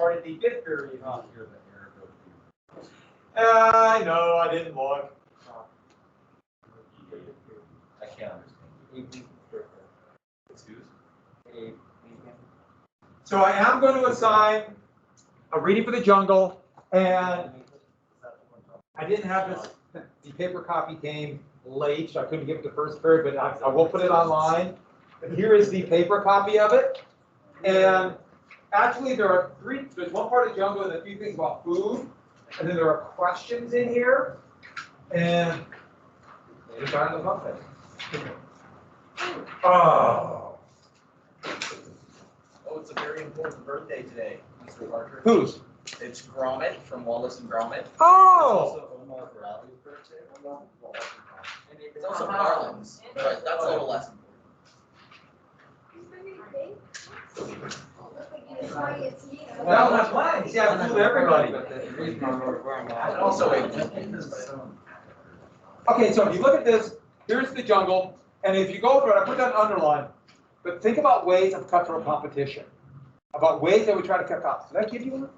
started the fifth period. I know, I didn't look. I can't understand. So I am going to assign a reading for the jungle, and I didn't have this, the paper copy came late, so I couldn't give it the first period, but I will put it online. And here is the paper copy of it. And actually there's one part of the jungle and a few things about food, and then there are questions in here, and it's on the buffet. Oh, It's a very important birthday today, Mr. Parker. whose? It's Gromit from Wallace and Gromit. Oh, It's also Omar Bradley's birthday. It's also Marlon's, but that's a little less important. that was mine. See, I fooled everybody. And also Okay, so if you look at this, here's the jungle, and if you go through it, I put that underline, but think about ways of cutthroat competition, about ways that we try to cut costs. Did I give you one?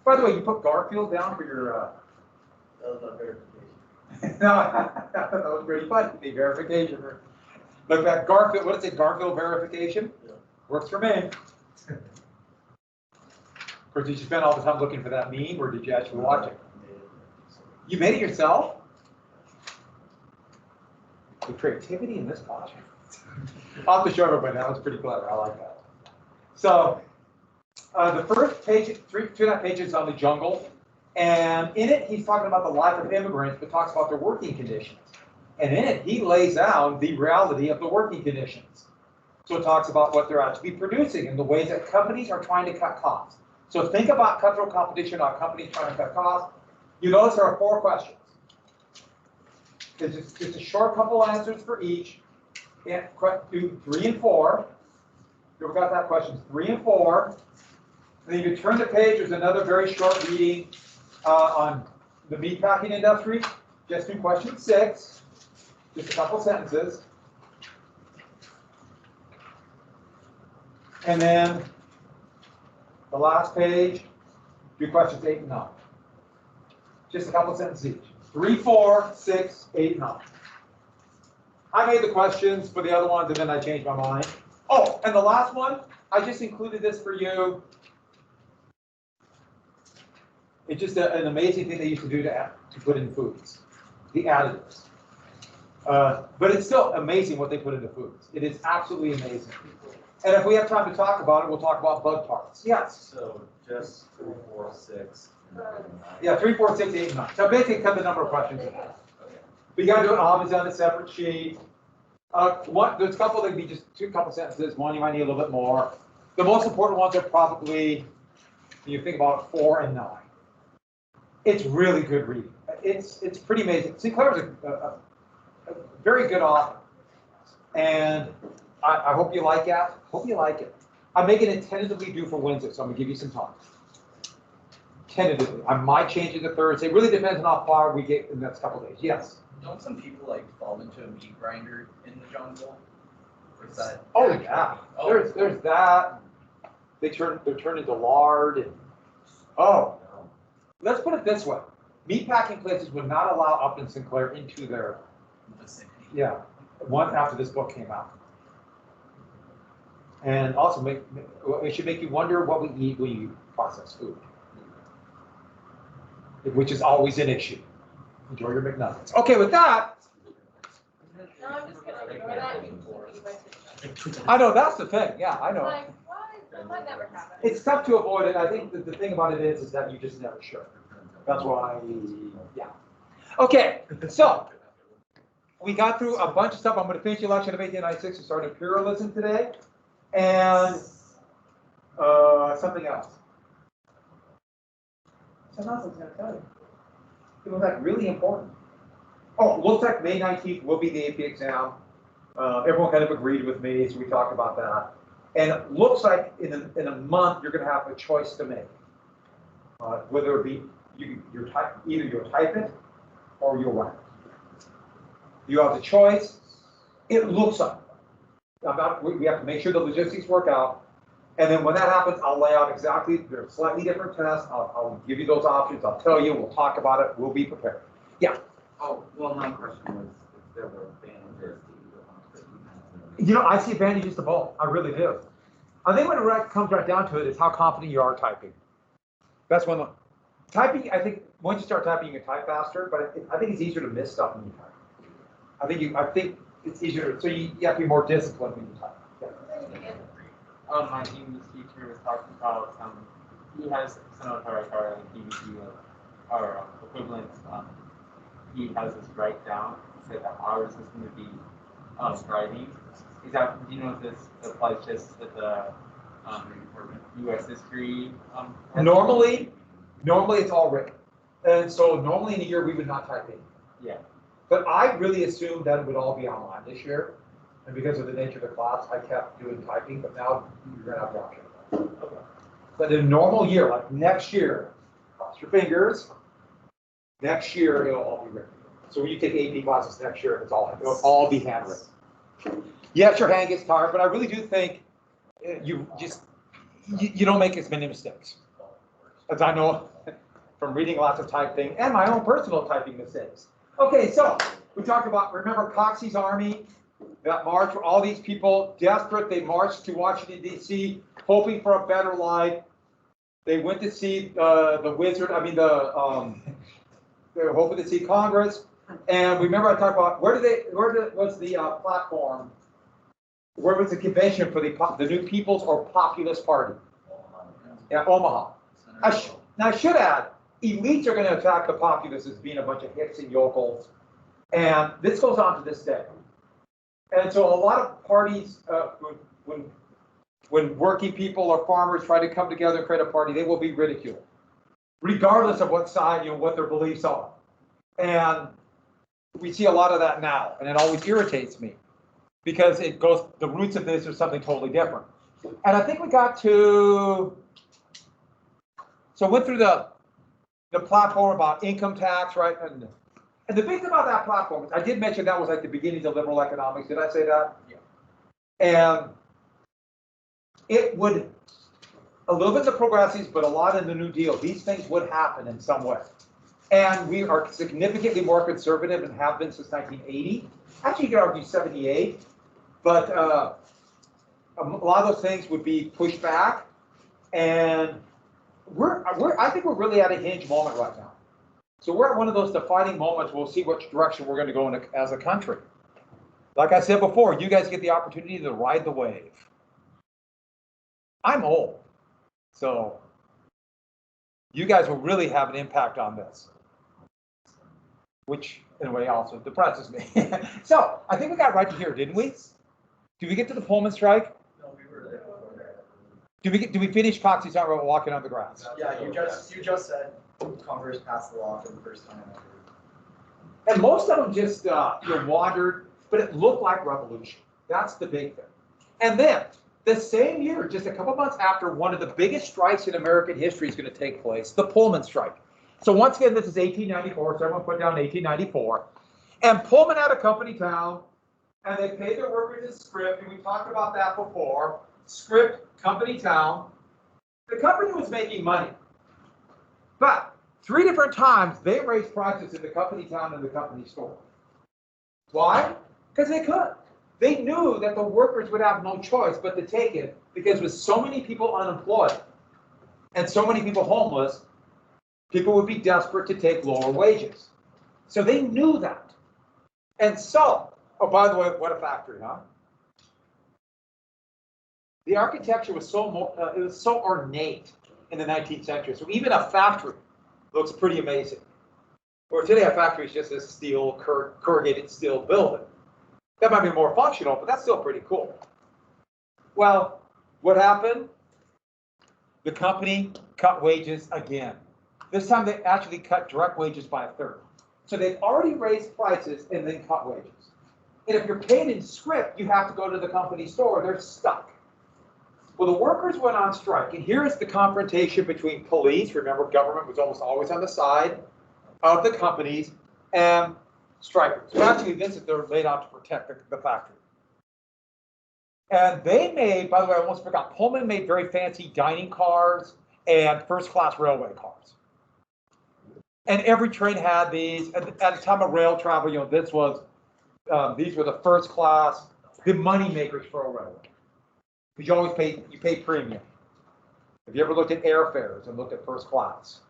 By the way, you put Garfield down for your, That was a verification. no, that was pretty fun, the verification. Look at Garfield, what is it, Garfield verification? Yeah. Works for me. Of course, did you spend all the time looking for that meme, or did you actually watch it? You made it yourself? The creativity in this classroom. I'll have to show everybody, that was pretty clever, I like that. So, the first page, two and a half pages on the jungle, and in it he's talking about the life of immigrants, but talks about their working conditions. And in it he lays out the reality of the working conditions. So it talks about what they're actually producing and the ways that companies are trying to cut costs. So think about cutthroat competition on companies trying to cut costs. You notice there are 4 questions. There's just a short couple answers for each. And do 3 and 4. You ever got that? Questions 3 and 4. And then you turn the page, there's another very short reading on the meatpacking industry. Just do question 6. Just a couple sentences. And then the last page, do questions 8 and 9. Just a couple sentences each. 3, 4, 6, 8, 9. I made the questions for the other ones, and then I changed my mind. Oh, and the last one, I just included this for you. It's just an amazing thing they used to do to put in foods, the additives. But it's still amazing what they put into foods. It is absolutely amazing. And if we have time to talk about it, we'll talk about bug parts. Yes? So just 3, 4, 6. Yeah, 3, 4, 6, 8, 9. So basically cut the number of questions in half. But you got to do it obviously on a separate sheet. There's a couple that can be just a couple sentences. One you might need a little bit more. The most important ones are probably, when you think about 4 and 9. It's really good reading. It's pretty amazing. Sinclair's a very good author. And I hope you like it. Hope you like it. I'm making it tentatively due for Wednesday, so I'm going to give you some time. Tentatively. I might change it to Thursday. It really depends on how far we get in the next couple of days. Yes? Don't some people like fall into a meat grinder in the jungle? Or is that? Oh yeah. Oh. There's that. They're turned into lard and let's put it this way. Meatpacking places would not allow Upton Sinclair into their Vicinity. one after this book came out. And also it should make you wonder what we eat when you process food. Which is always an issue. Enjoy your McNuggets. Okay, with that. No, I'm just gonna ignore that. I know, that's the thing. Yeah, I know. Like, why? That might never happen. It's tough to avoid it. I think the thing about it is that you just never sure. That's why, yeah. Okay, so we got through a bunch of stuff. I'm going to finish the election of 1896 and start Imperialism today. And something else. Something else I was going to tell you. It was like really important. Oh, looks like May 19th will be the AP exam. Everyone kind of agreed with me, so we talked about that. And it looks like in a month you're going to have a choice to make. Whether it be either you'll type it or you'll write it. You have the choice. It looks like. We have to make sure the logistics work out. And then when that happens, I'll lay out exactly, they're slightly different tests. I'll give you those options. I'll tell you, we'll talk about it. We'll be prepared. Yeah. Oh, well, my question was if there were advantages to You know, I see advantages to both. I really do. I think when it comes right down to it is how confident you are typing. That's one. Typing, I think once you start typing, you can type faster, but I think it's easier to miss stuff when you type. I think it's easier, so you have to be more disciplined when you type. My English teacher was talking about he has some of our DBT or equivalents. He has this write down, said that ours is going to be writing. Is that, do you know if this applies just to the U.S. history? Normally it's all written. And so normally in a year we would not type in. Yeah. But I really assumed that it would all be online this year. And because of the nature of the class, I kept doing typing, but now you're gonna have the option. Okay. But in a normal year, like next year, cross your fingers, next year it'll all be written. So when you take AP classes next year, it'll all be handwritten. Yes, your hand gets tired, but I really do think you don't make as many mistakes. As I know from reading lots of typing and my own personal typing mistakes. Okay, so we talked about, remember Coxey's army, that march where all these people desperate, they marched to Washington, D.C., hoping for a better life. They went to see the wizard, they were hoping to see Congress. And remember I talked about, where was the platform? Where was the convention for the New People's or Populist Party? Yeah, Omaha. Now I should add, elites are going to attack the populists as being a bunch of hicks and yokels. And this goes on to this day. And so a lot of parties, when working people or farmers try to come together and create a party, they will be ridiculed, regardless of what side, what their beliefs are. And we see a lot of that now, and it always irritates me because the roots of this are something totally different. And I think we got to, so went through the platform about income tax, right? And the big thing about that platform is I did mention that was like the beginnings of liberal economics. Did I say that? Yeah. And it would, a little bit in the progressives, but a lot in the New Deal, these things would happen in some way. And we are significantly more conservative and have been since 1980. Actually, you could argue 78. But a lot of those things would be pushed back. And I think we're really at a hinge moment right now. So we're at one of those defining moments. We'll see which direction we're going to go in as a country. Like I said before, you guys get the opportunity to ride the wave. I'm old, so you guys will really have an impact on this, which in a way also depresses me. So I think we got right to here, didn't we? Did we get to the Pullman Strike? No, we were there before that. Did we finish Coxey's not walking on the grass? Yeah, you just said Congress passed the law for the first time ever. And most of them just wandered, but it looked like revolution. That's the big thing. And then the same year, just a couple months after, one of the biggest strikes in American history is going to take place, the Pullman Strike. So once again, this is 1894, so everyone put down 1894. And Pullman had a company town, and they paid their workers in script, and we talked about that before. Script, company town. The company was making money. But 3 different times, they raised prices in the company town and the company store. Why? Because they could. They knew that the workers would have no choice but to take it, because with so many people unemployed and so many people homeless, people would be desperate to take lower wages. So they knew that. And so, oh, by the way, what a factory, huh? The architecture was so ornate in the 19th century. So even a factory looks pretty amazing. Where today a factory is just a steel, corrugated steel building. That might be more functional, but that's still pretty cool. Well, what happened? The company cut wages again. This time they actually cut direct wages by 1/3. So they've already raised prices and then cut wages. And if you're paid in script, you have to go to the company store. They're stuck. Well, the workers went on strike, and here's the confrontation between police. Remember, government was almost always on the side of the companies, and strikers. So actually, they're laid out to protect the factory. And they made, by the way, I almost forgot, Pullman made very fancy dining cars and first-class railway cars. And every train had these. At the time of rail travel, this was, these were the first class, the money makers for a railway. Because you always pay premium. If you ever looked at airfares and looked at first class,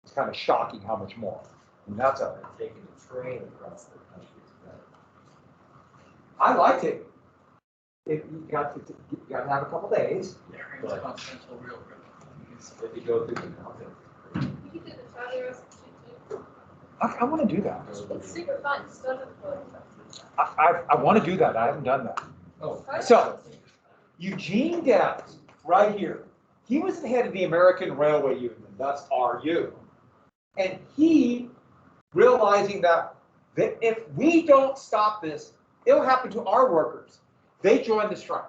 it's kind of shocking how much more. And that's a Taking a train across the country is better. I liked it. If you got to have a couple days. Transcontinental railroad. If you go through the mountains. You can do the Charlie Rose too. I want to do that. It's super fun, just go to the photo. I want to do that. I haven't done that. Oh. So, Eugene Debs, right here, he was the head of the American Railway Union, that's RU. And he, realizing that if we don't stop this, it'll happen to our workers. They joined the strike.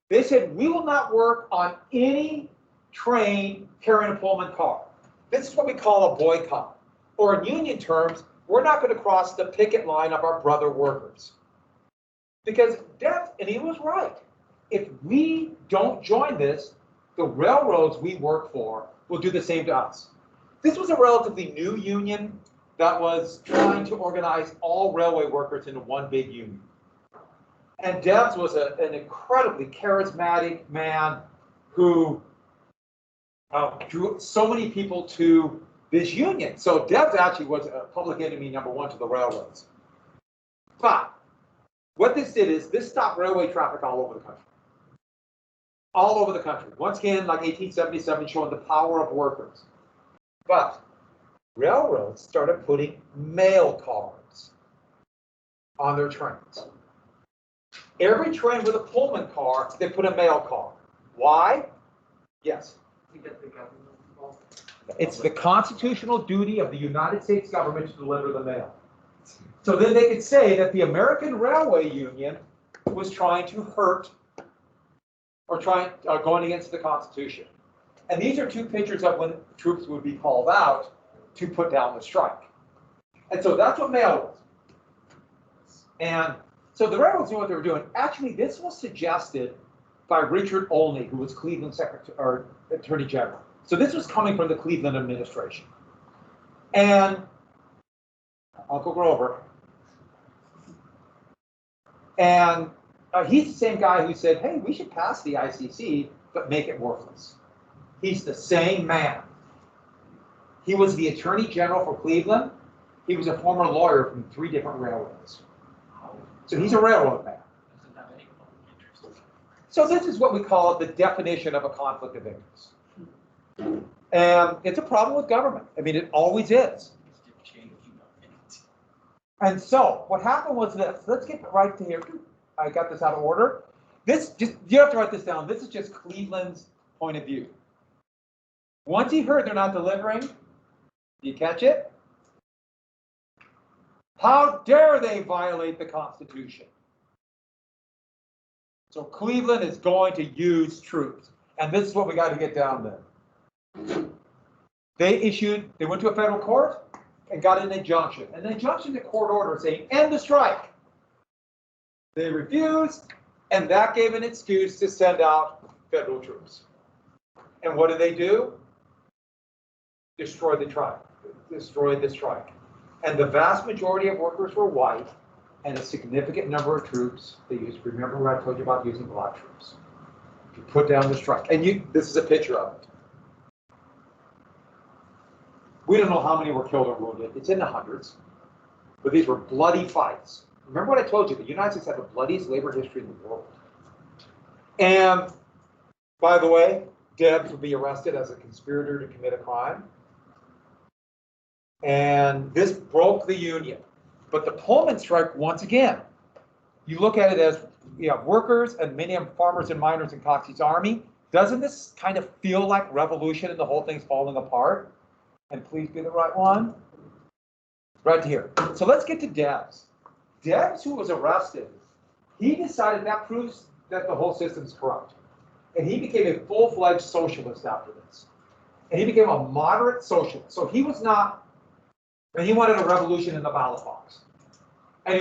They said, we will not work on any train carrying a Pullman car. This is what we call a boycott. Or in union terms, we're not going to cross the picket line of our brother workers. Because Debs, and he was right, if we don't join this, the railroads we work for will do the same to us. This was a relatively new union that was trying to organize all railway workers into one big union. And Debs was an incredibly charismatic man who drew so many people to this union. So Debs actually was a public enemy #1 to the railroads. But what this did is this stopped railway traffic all over the country. All over the country. Once again, like 1877, showing the power of workers. But railroads started putting mail cards on their trains. Every train with a Pullman car, they put a mail card. Why? Yes. To get the government involved. It's the constitutional duty of the United States government to deliver the mail. So then they could say that the American Railway Union was trying to hurt or going against the Constitution. And these are two pictures of when troops would be called out to put down the strike. And so that's what mail was. And so the railroads knew what they were doing. Actually, this was suggested by Richard Olney, who was Cleveland Attorney General. So this was coming from the Cleveland administration. And Uncle Grover. And he's the same guy who said, hey, we should pass the ICC, but make it worthless. He's the same man. He was the Attorney General for Cleveland. He was a former lawyer from 3 different railroads. So he's a railroad man. So this is what we call the definition of a conflict of interest. And it's a problem with government. I mean, it always is. And so what happened was this. Let's get right to here. I got this out of order. You have to write this down. This is just Cleveland's point of view. Once he heard they're not delivering, do you catch it? How dare they violate the Constitution? So Cleveland is going to use troops. And this is what we got to get down there. They went to a federal court and got an injunction. An injunction to court order saying, end the strike. They refused, and that gave an excuse to send out federal troops. And what did they do? Destroyed the strike. And the vast majority of workers were white, and a significant number of troops, they used, remember what I told you about using black troops to put down the strike. And this is a picture of it. We don't know how many were killed or wounded. It's in the hundreds. But these were bloody fights. Remember what I told you, the United States had the bloodiest labor history in the world. And, by the way, Debs would be arrested as a conspirator to commit a crime. And this broke the union. But the Pullman strike, once again, you look at it as you have workers and many of them farmers and miners in Coxey's army. Doesn't this kind of feel like revolution and the whole thing's falling apart? And please be the right one. Right here. So let's get to Debs. Debs, who was arrested, he decided that proves that the whole system's corrupt. And he became a full-fledged socialist after this. And he became a moderate socialist. So he was not, and he wanted a revolution in the ballot box. And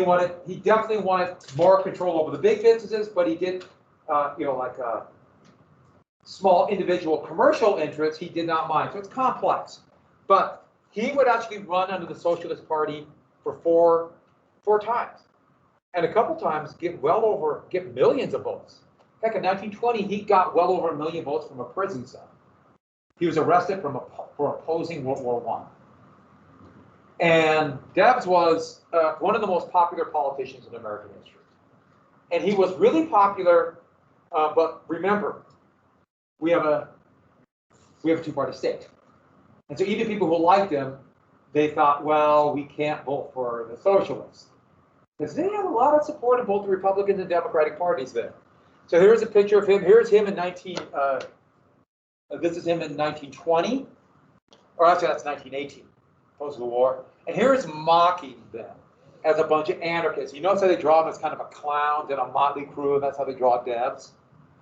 he definitely wanted more control over the big businesses, but he like small individual commercial interests, he did not mind. So it's complex. But he would actually run under the Socialist Party for four times. And a couple times get millions of votes. Heck, in 1920, he got well over 1 million votes from a prison cell. He was arrested for opposing World War I. And Debs was one of the most popular politicians in American history. And he was really popular, but remember, we have a two-party state. And so even people who liked him, they thought, well, we can't vote for the socialists. Because they have a lot of support in both the Republican and Democratic parties there. So here's a picture of him. Here's him in this is him in 1920, or actually that's 1918, post the war. And here's mocking them as a bunch of anarchists. You notice how they draw him as kind of a clown and a motley crew, and that's how they draw Debs.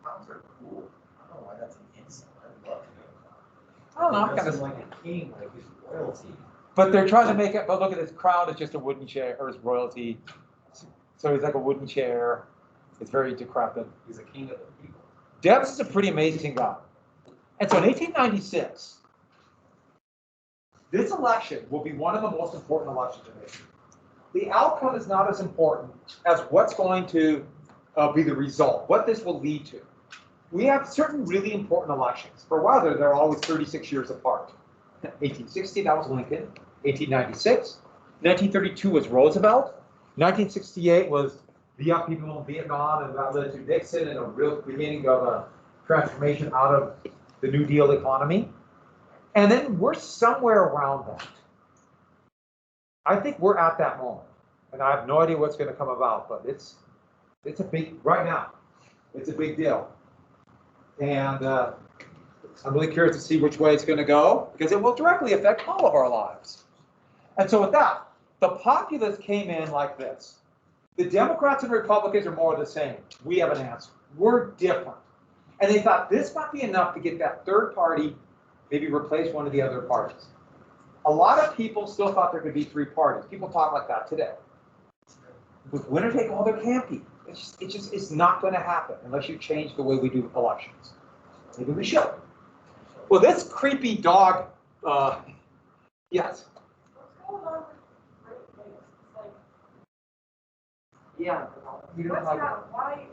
Clowns are cool. I don't know why that's an insult. I love to go clown. I don't know, I'm He kind doesn't of, like a king, like his royalty. but they're trying to make it, but look at his crown, it's just a wooden chair, or his royalty. So he's like a wooden chair. It's very decrepit. He's a king of the people. Debs is a pretty amazing guy. And so in 1896, this election will be one of the most important elections in history. The outcome is not as important as what's going to be the result, what this will lead to. We have certain really important elections. For a while, they're always 36 years apart. 1860, that was Lincoln. 1896. 1932 was Roosevelt. 1968 was the upheaval in Vietnam, and that led to Nixon and a real beginning of a transformation out of the New Deal economy. And then we're somewhere around that. I think we're at that moment. And I have no idea what's going to come about, but it's a big, right now, it's a big deal. And I'm really curious to see which way it's going to go, because it will directly affect all of our lives. And so with that, the populists came in like this. The Democrats and Republicans are more of the same. We have an answer. We're different. And they thought this might be enough to get that third party, maybe replace one of the other parties. A lot of people still thought there could be three parties. People talk like that today. With winner take all, there can't be. It's not going to happen unless you change the way we do elections. Maybe we should. Well, this creepy dog, yes. What's going on with Great Lakes? It's like, Yeah. You don't what's like that, why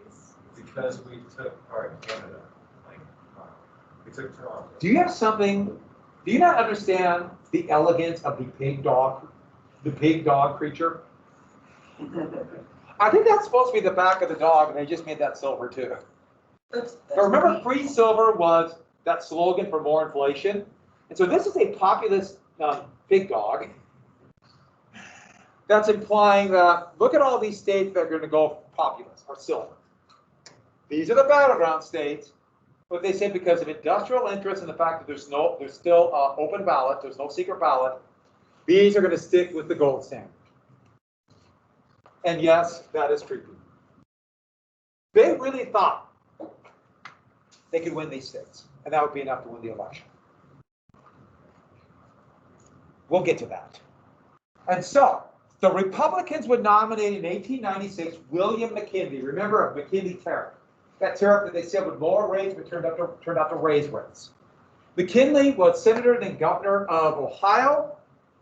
is? Because we took part in Canada. Like, we took Toronto. Do you have something? Do you not understand the elegance of the pig dog creature? I think that's supposed to be the back of the dog, and they just made that silver too. But remember, free silver was that slogan for more inflation, and so this is a populist pig dog. That's implying that look at all these states that are going to go populist or silver. These are the battleground states. But they say because of industrial interest and the fact that there's still open ballot, there's no secret ballot, these are going to stick with the gold standard. And yes, that is creepy. They really thought they could win these states, and that would be enough to win the election. We'll get to that. And so, the Republicans would nominate in 1896 William McKinley. Remember McKinley tariff. That tariff that they said would lower rates, but turned out to raise rates. McKinley was senator and governor of Ohio,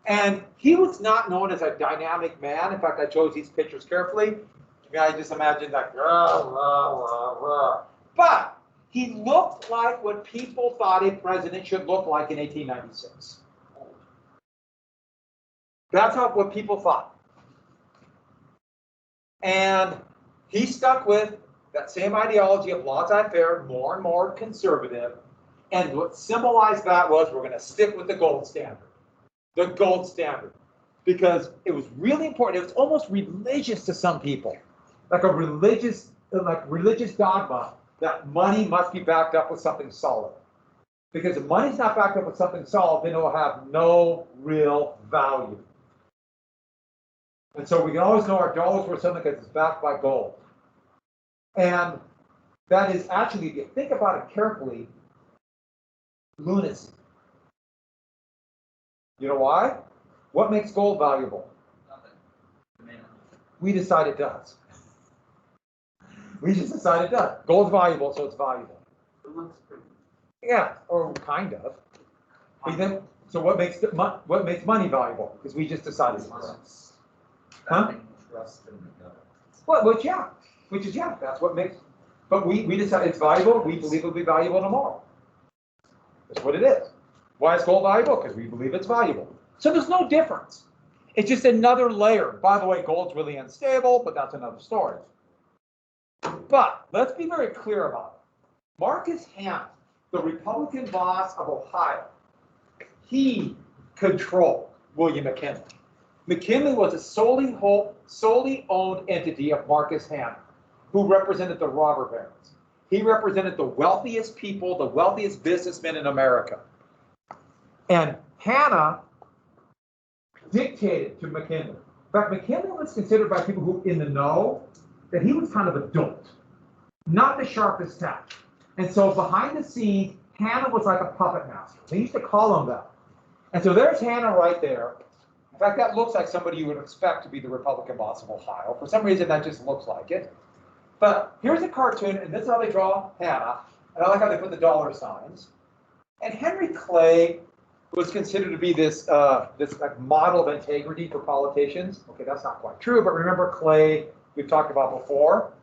and he was not known as a dynamic man. In fact, I chose these pictures carefully. I mean, I just imagined that, rah, rah, rah, rah. But he looked like what people thought a president should look like in 1896. That's what people thought. And he stuck with that same ideology of laissez-faire, more and more conservative. And what symbolized that was we're going to stick with the gold standard. The gold standard. Because it was really important. It was almost religious to some people. Like a religious dogma that money must be backed up with something solid. Because if money's not backed up with something solid, then it will have no real value. And so we can always know our dollar's worth something because it's backed by gold. And that is actually, if you think about it carefully, lunacy. You know why? What makes gold valuable? Nothing. We decide it does. We just decided that gold's valuable, so it's valuable. It looks pretty. Yeah, or kind of. We think, so what makes money valuable? Because we just decided it's Trust. Huh? Having trust in the government. Well, which is that's what makes. But we decided it's valuable. We believe it'll be valuable tomorrow. That's what it is. Why is gold valuable? Because we believe it's valuable. So there's no difference. It's just another layer. By the way, gold's really unstable, but that's another story. But let's be very clear about it. Marcus Hanna, the Republican boss of Ohio, he controlled William McKinley. McKinley was a solely owned entity of Marcus Hanna, who represented the robber barons. He represented the wealthiest people, the wealthiest businessmen in America. And Hanna dictated to McKinley. In fact, McKinley was considered by people who in the know that he was kind of a dolt, not the sharpest tack. And so behind the scenes, Hanna was like a puppet master. They used to call him that. And so there's Hanna right there. In fact, that looks like somebody you would expect to be the Republican boss of Ohio. For some reason, that just looks like it. But here's a cartoon, and this is how they draw Hanna. And I like how they put the dollar signs. And Henry Clay was considered to be this like model of integrity for politicians. Okay, that's not quite true, but remember Clay, we've talked about before.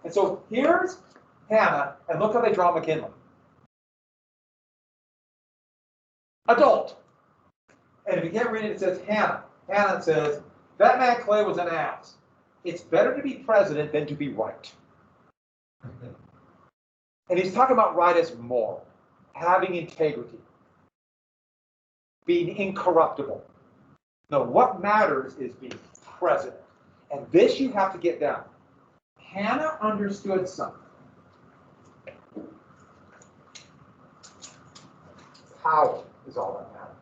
And so here's Hanna, and look how they draw McKinley. Adult. And if you can't read it, it says Hanna. Hanna says, that man Clay was an ass. It's better to be president than to be right. And he's talking about right as moral, having integrity, being incorruptible. No, what matters is being president. And this you have to get down. Hanna understood something. Power is all that matters.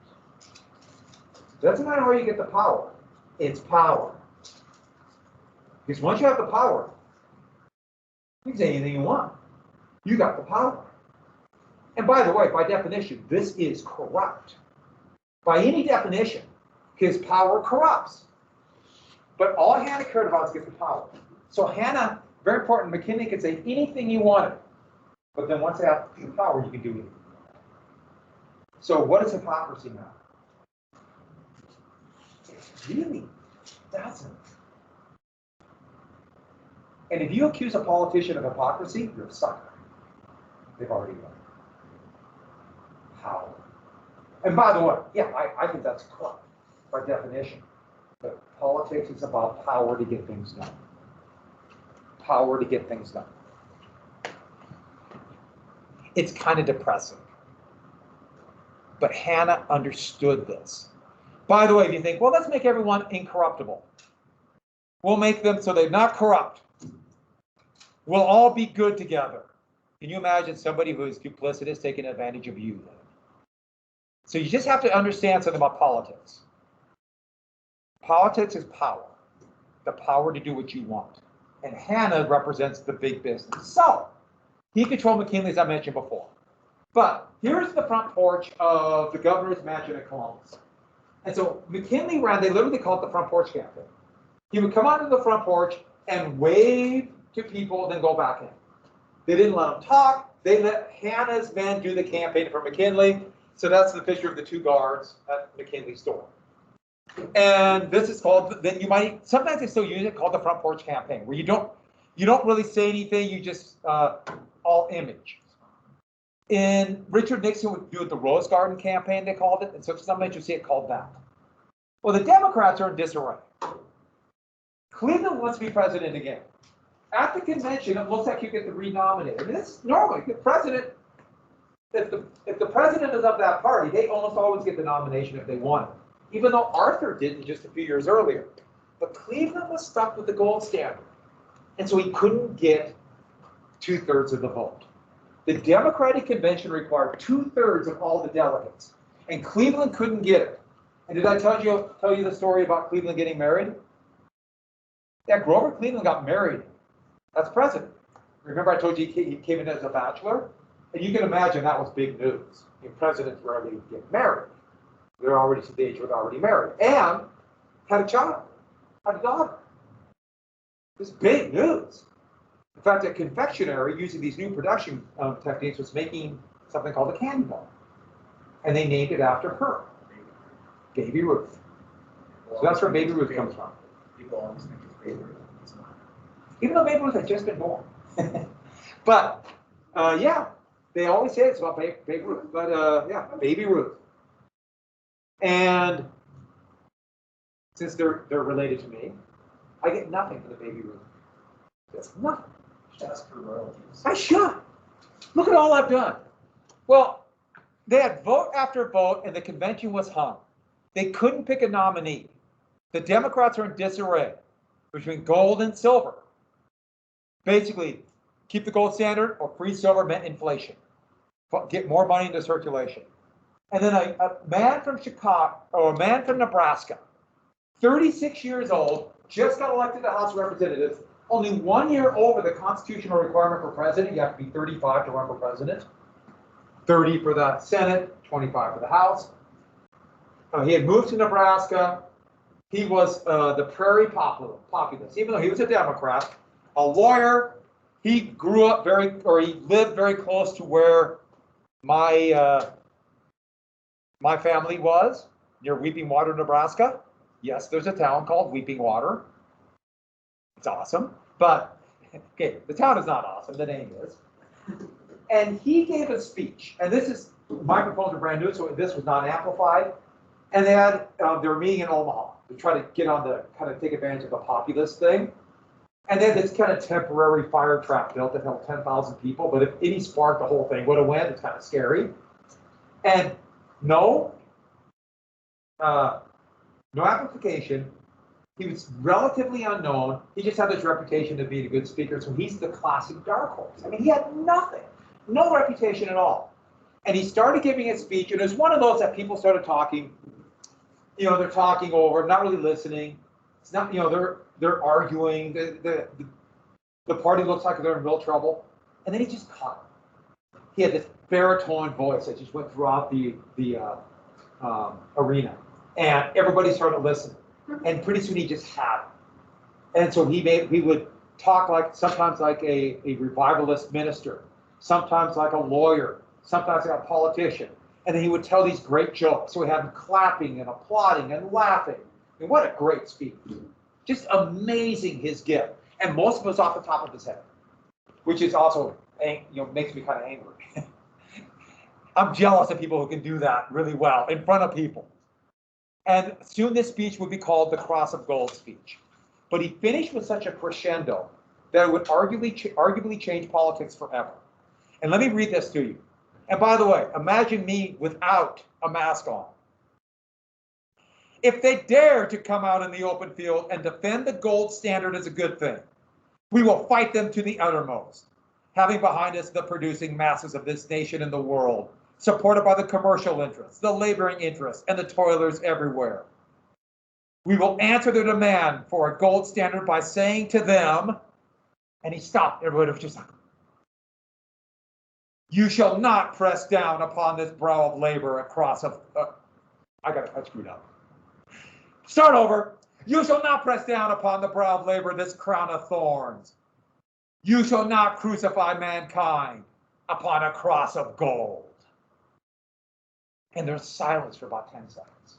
Doesn't matter how you get the power, it's power. Because once you have the power, you can say anything you want. You got the power. And by the way, by definition, this is corrupt. By any definition, his power corrupts. But all Hanna cared about is get the power. So Hanna, very important, McKinley could say anything you wanted. But then once they have the power, you can do anything. So what is hypocrisy now? It really doesn't. And if you accuse a politician of hypocrisy, you're a sucker. They've already won. Power. And by the way, yeah, I think that's corrupt by definition. But politics is about power to get things done. Power to get things done. It's kind of depressing. But Hanna understood this. By the way, if you think, well, let's make everyone incorruptible. We'll make them so they're not corrupt. We'll all be good together. Can you imagine somebody who is duplicitous taking advantage of you? So you just have to understand something about politics. Politics is power. The power to do what you want. And Hanna represents the big business. So he controlled McKinley, as I mentioned before. But here's the front porch of the governor's mansion at Columbus. And so McKinley ran, they literally called it the front porch campaign. He would come onto the front porch and wave to people, then go back in. They didn't let him talk. They let Hanna's men do the campaign for McKinley. So that's the picture of the two guards at McKinley's door. And this is called, then you might, sometimes they still use it, called the front porch campaign, where you don't really say anything, you just all image. And Richard Nixon would do it the Rose Garden campaign, they called it, and so sometimes you see it called that. Well, the Democrats are in disarray. Cleveland wants to be president again. At the convention, it looks like you get to renominate. I mean, this normally the president, if the president is of that party, they almost always get the nomination if they want it, even though Arthur didn't just a few years earlier. But Cleveland was stuck with the gold standard, and so he couldn't get 2/3 of the vote. The Democratic convention required 2/3 of all the delegates, and Cleveland couldn't get it. And did I tell you the story about Cleveland getting married? Yeah, Grover Cleveland got married as president. Remember I told you he came in as a bachelor? And you can imagine that was big news. Presidents rarely get married. They're already to the age where they're already married. And had a child, had a daughter. This is big news. In fact, a confectionery using these new production techniques was making something called a candy bar. And they named it after her, Baby Ruth. So that's where Baby Ruth comes from. People always think it's Baby Ruth. It's not. Even though Baby Ruth had just been born. But, yeah, they always say it's about Baby Ruth. But, yeah, Baby Ruth. And since they're related to me, I get nothing for the Baby Ruth. That's nothing. Just for royalties. I should. Look at all I've done. Well, they had vote after vote, and the convention was hung. They couldn't pick a nominee. The Democrats are in disarray between gold and silver. Basically, keep the gold standard or freeze silver meant inflation. Get more money into circulation. And then a man from Chicago, or a man from Nebraska, 36 years old, just got elected to the House of Representatives, only 1 year over the constitutional requirement for president. You have to be 35 to run for president, 30 for the Senate, 25 for the House. He had moved to Nebraska. He was the prairie populist, even though he was a Democrat, a lawyer. He grew up he lived very close to where my family was, near Weeping Water, Nebraska. Yes, there's a town called Weeping Water. It's awesome, but okay, the town is not awesome, the name is. And he gave a speech, and microphones are brand new, so this was not amplified. And they were meeting in Omaha to try to get on the, kind of take advantage of the populist thing. And they had this kind of temporary fire trap built that held 10,000 people, but if any spark, the whole thing would have went. It's kind of scary. And no amplification. He was relatively unknown. He just had this reputation of being a good speaker, so he's the classic dark horse. I mean, he had nothing, no reputation at all. And he started giving a speech, and it was one of those that people started talking. They're talking over, not really listening. It's not, they're arguing. The party looks like they're in real trouble. And then he just caught it. He had this baritone voice that just went throughout the arena, and everybody started listening. And pretty soon he just had it. And so he would talk sometimes like a revivalist minister, sometimes like a lawyer, sometimes like a politician. And then he would tell these great jokes. So we had him clapping and applauding and laughing. I mean, what a great speech. Just amazing, his gift. And most of it was off the top of his head, which is also, makes me kind of angry. I'm jealous of people who can do that really well in front of people. And soon this speech would be called the Cross of Gold speech. But he finished with such a crescendo that it would arguably change politics forever. And let me read this to you. And by the way, imagine me without a mask on. If they dare to come out in the open field and defend the gold standard as a good thing, we will fight them to the uttermost, having behind us the producing masses of this nation and the world, supported by the commercial interests, the laboring interests, and the toilers everywhere. We will answer their demand for a gold standard by saying to them, and he stopped, everybody was just like, you shall not press down upon this brow of labor a cross of, I screwed up. Start over. You shall not press down upon the brow of labor this crown of thorns. You shall not crucify mankind upon a cross of gold. And there's silence for about 10 seconds.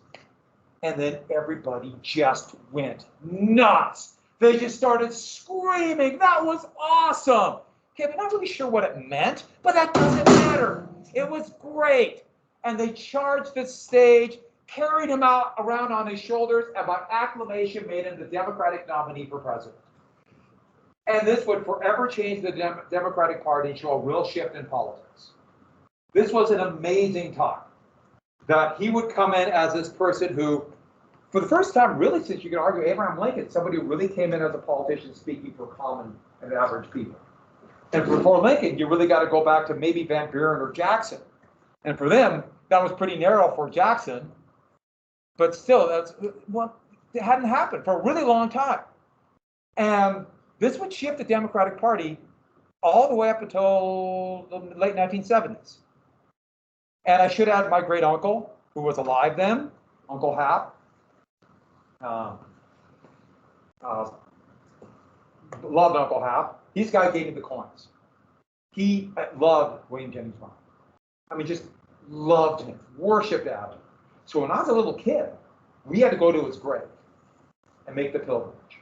And then everybody just went nuts. They just started screaming. That was awesome. Okay, I'm not really sure what it meant, but that doesn't matter. It was great. And they charged the stage, carried him out around on his shoulders, and by acclamation made him the Democratic nominee for president. And this would forever change the Democratic Party and show a real shift in politics. This was an amazing talk. That he would come in as this person who, for the first time, really, since you can argue Abraham Lincoln, somebody who really came in as a politician speaking for common and average people. And for Lincoln, you really got to go back to maybe Van Buren or Jackson. And for them, that was pretty narrow for Jackson. But still, it hadn't happened for a really long time. And this would shift the Democratic Party all the way up until the late 1970s. And I should add my great uncle, who was alive then, Uncle Hap. Loved Uncle Hap. This guy gave me the coins. He loved William Jennings Bryan. I mean, just loved him, worshipped at him. So when I was a little kid, we had to go to his grave and make the pilgrimage.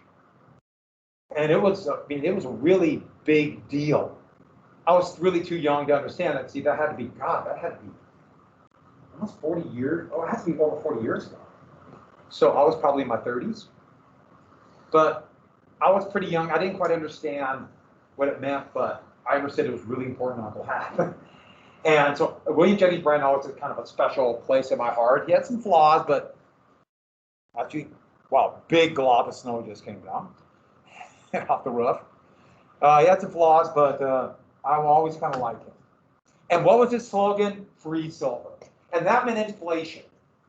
And it was, I mean, it was a really big deal. I was really too young to understand that. See, that had to be, God, that had to be almost 40 years. Oh, it has to be over 40 years ago. So I was probably in my 30s. But I was pretty young. I didn't quite understand what it meant, but I understood it was really important not to have. And so William Jennings Bryan always is kind of a special place in my heart. He had some flaws, but actually, wow, big glob of snow just came down off the roof. He had some flaws, but I always kind of liked him. And what was his slogan? Free silver. And that meant inflation.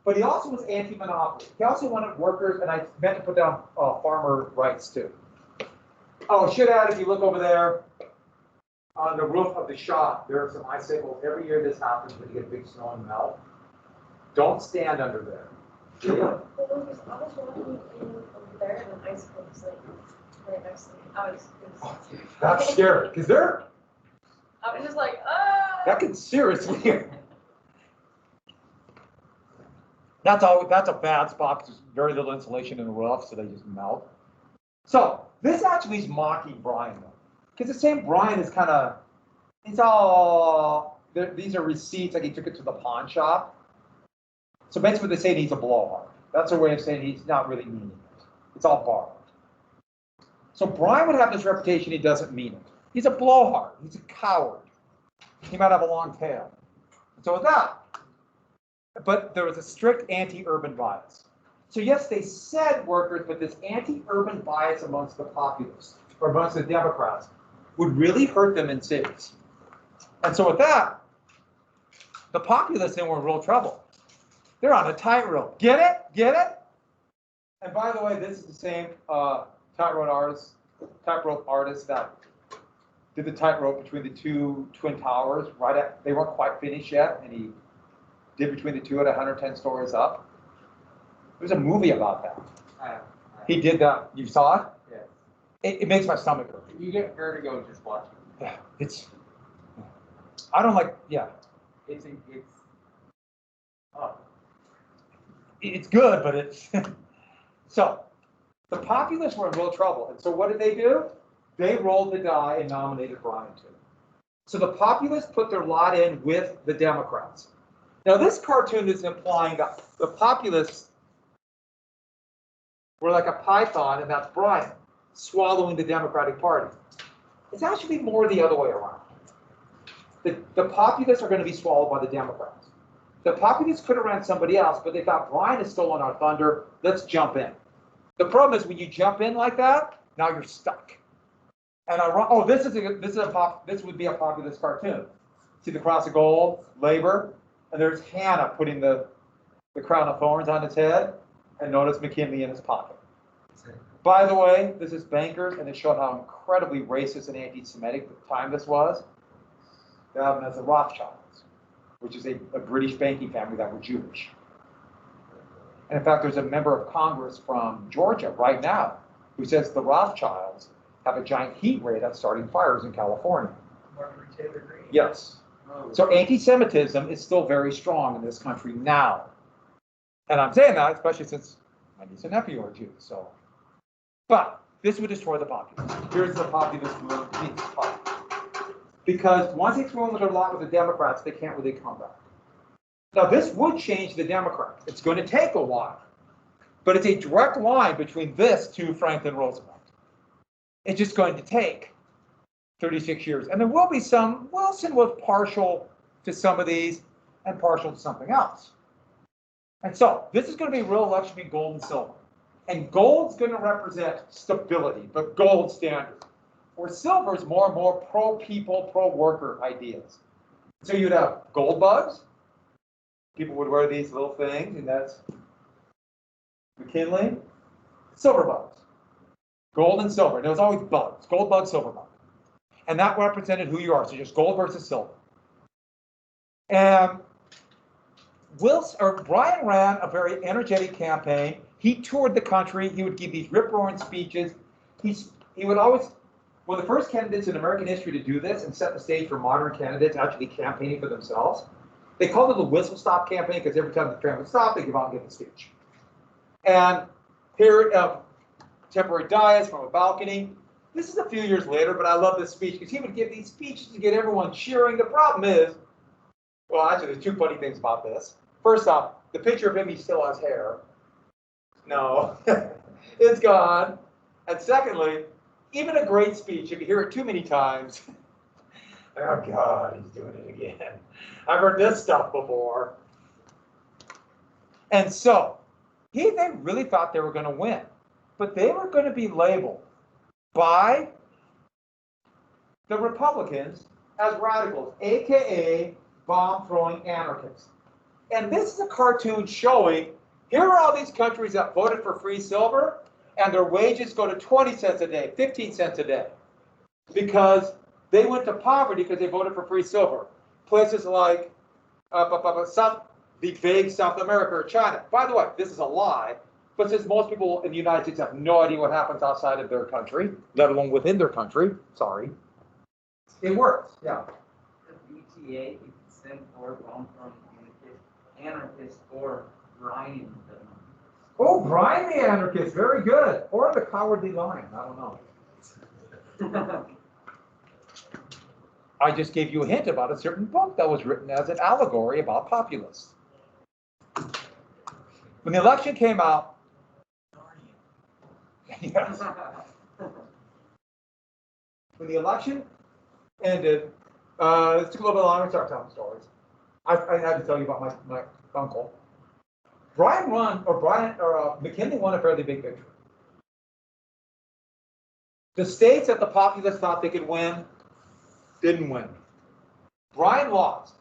But he also was anti-monopoly. He also wanted workers, and I meant to put down farmer rights too. Oh, should add, if you look over there, on the roof of the shop, there are some icicles. Every year this happens when you get big snow and melt. Don't stand under there. Well, Lucas, I was walking in over there and an icicle was like right next to me. I was That's scary, because I was just like, ah. that could seriously. That's a bad spot because there's very little insulation in the roof, so they just melt. So this actually is mocking Bryan, though. Because the same Bryan is kind of, it's all, these are receipts, like he took it to the pawn shop. So basically they say he's a blowhard. That's a way of saying he's not really meaning it. It's all borrowed. So Bryan would have this reputation, he doesn't mean it. He's a blowhard, he's a coward. He might have a long tail. So with that, but there was a strict anti-urban bias. So yes, they said workers, but this anti-urban bias amongst the populists, or amongst the Democrats, would really hurt them in cities. And so with that, the populists then were in real trouble. They're on a tightrope. Get it? Get it? And by the way, this is the same tightrope artist that did the tightrope between the two twin towers. They weren't quite finished yet, and he did between the two at 110 stories up. There's a movie about that. He did that. You saw it? Yeah. It makes my stomach hurt. You get vertigo just watching. Yeah, it's. I don't like. Yeah. It's good, but it's. So, the populists were in real trouble, and so what did they do? They rolled the die and nominated Bryan too. So the populists put their lot in with the Democrats. Now, this cartoon is implying that the populists were like a python, and that's Bryan, swallowing the Democratic Party. It's actually more the other way around. The populists are going to be swallowed by the Democrats. The populists could have ran somebody else, but they thought Bryan has stolen our thunder. Let's jump in. The problem is when you jump in like that, now you're stuck. And this would be a populist cartoon. See the cross of gold, labor, and there's Hannah putting the crown of thorns on his head, and notice McKinley in his pocket. By the way, this is bankers, and it showed how incredibly racist and anti-Semitic the time this was. They have them as the Rothschilds, which is a British banking family that were Jewish. And in fact, there's a member of Congress from Georgia right now who says the Rothschilds have a giant heat ray that's starting fires in California. Marjorie Taylor Greene. Yes. So anti-Semitism is still very strong in this country now. And I'm saying that especially since my niece and nephew are Jews. So, but this would destroy the populace. Here's the populist movement. Because once they throw in their lot with the Democrats, they can't really come back. Now, this would change the Democrats. It's going to take a while. But it's a direct line between this to Franklin Roosevelt. It's just going to take 36 years. And there will be some, Wilson was partial to some of these and partial to something else. And so this is going to be a real election between gold and silver. And gold's going to represent stability, but gold standard. Where silver is more and more pro-people, pro-worker ideas. So you'd have gold bugs. People would wear these little things, and that's McKinley. Silver bugs. Gold and silver. There was always bugs. Gold bug, silver bug. And that represented who you are. So just gold versus silver. And Bryan ran a very energetic campaign. He toured the country. He would give these rip-roaring speeches. He would always one of the first candidates in American history to do this and set the stage for modern candidates actually campaigning for themselves. They called it the whistle stop campaign because every time the train would stop, they give out and give a speech. And here, temporary dais from a balcony. This is a few years later, but I love this speech because he would give these speeches to get everyone cheering. The problem is, well, actually, there's two funny things about this. First off, the picture of him, he still has hair. No, it's gone. And secondly, even a great speech, if you hear it too many times, oh God, he's doing it again. I've heard this stuff before. And so, they really thought they were going to win, but they were going to be labeled by the Republicans as radicals, aka bomb-throwing anarchists. And this is a cartoon showing, here are all these countries that voted for free silver, and their wages go to 20 cents a day, 15 cents a day, because they went to poverty because they voted for free silver. Places like the vague South America or China. By the way, this is a lie, but since most people in the United States have no idea what happens outside of their country, let alone within their country, sorry, it works, yeah. The BTA you can send for bomb-throwing anarchists or Brian the Oh, Brian the anarchist, very good. Or the cowardly lion, I don't know. I just gave you a hint about a certain book that was written as an allegory about populists. When the election came out, yes. When the election ended, it took a little bit longer to start telling stories. I had to tell you about my uncle. McKinley won a fairly big victory. The states that the populists thought they could win didn't win. Bryan lost.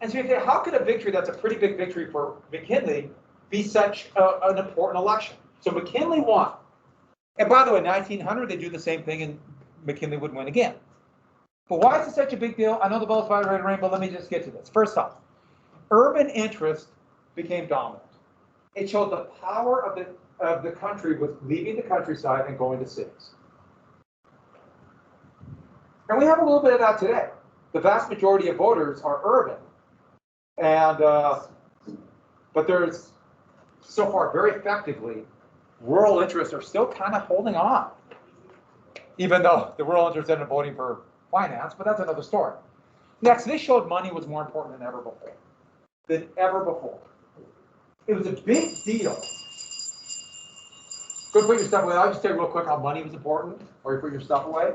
And so you say, how could a victory that's a pretty big victory for McKinley be such an important election? So McKinley won. And by the way, 1900, they do the same thing and McKinley would win again. But why is it such a big deal? I know the bell's about ready to ring, but let me just get to this. First off, urban interest became dominant. It showed the power of the country with leaving the countryside and going to cities. And we have a little bit of that today. The vast majority of voters are urban. And, but there's, so far, very effectively, rural interests are still kind of holding on. Even though the rural interests ended up voting for finance, but that's another story. Next, this showed money was more important than ever before. It was a big deal. Go put your stuff away. I'll just tell you real quick how money was important, or you put your stuff away.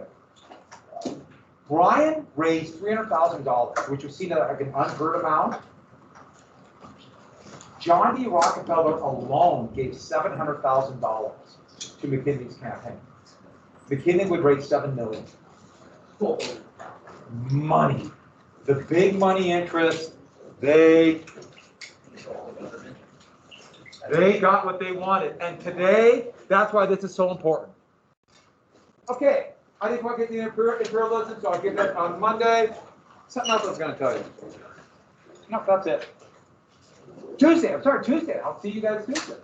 Bryan raised $300,000, which was seen as like an unheard amount. John D. Rockefeller alone gave $700,000 to McKinley's campaign. McKinley would raise $7 million. Money. The big money interest, they got what they wanted. And today, that's why this is so important. Okay, I didn't quite get the imperialism, so I'll give that on Monday. Something else I was going to tell you. No, that's it. Tuesday. I'll see you guys Tuesday.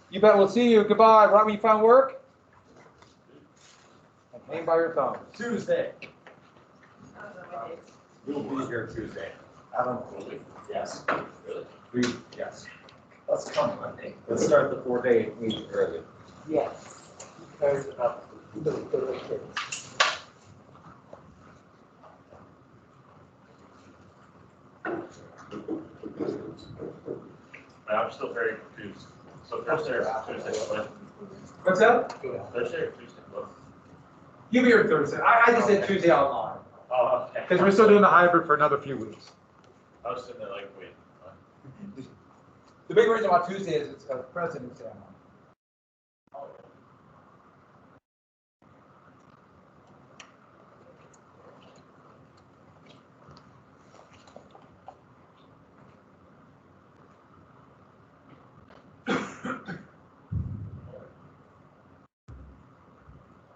You bet we'll see you. Goodbye. Right when you find work. And hang by your thumb. Tuesday. We'll be here Tuesday. I don't believe. Yes. Really? Yes. Let's come Monday. Let's start the 4-day week early. Yes. Because of the kids. I'm still very confused. So Thursday or Tuesday, what? What's that? Thursday or Tuesday, what? You be here Thursday. I just said Tuesday out loud. Oh, okay. Because we're still doing the hybrid for another few weeks. I was sitting there like, wait, what? The big reason about Tuesday is it's President's Day on Monday.